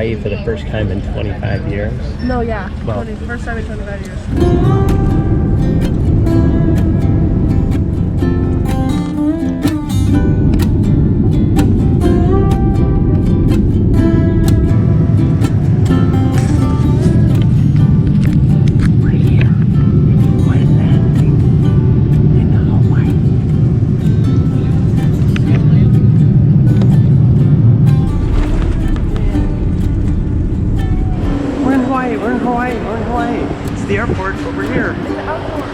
Hawaii for the first time in 25 years? No, yeah. Well, First time in 25 years. We're in Hawaii, we're in Hawaii, we're in Hawaii. It's the airport over here. It's the outdoor.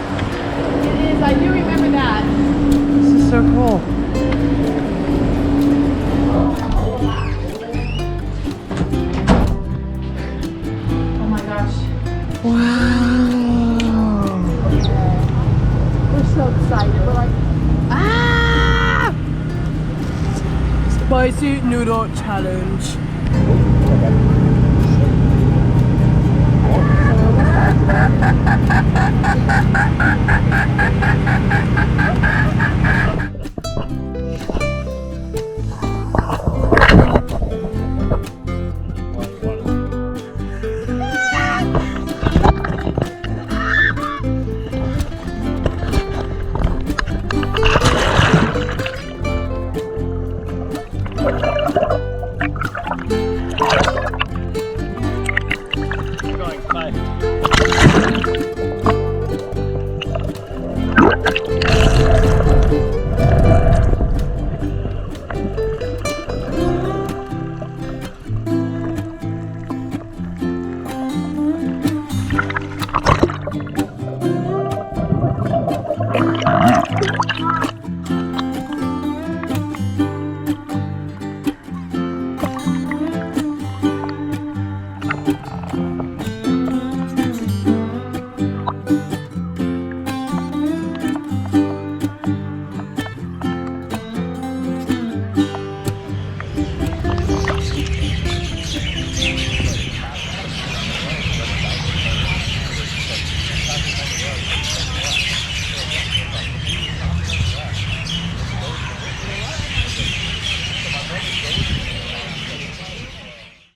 It is. I do remember that. This is so cool. Oh my gosh. Wow. We're so excited. We're like, ah! Spicy noodle challenge.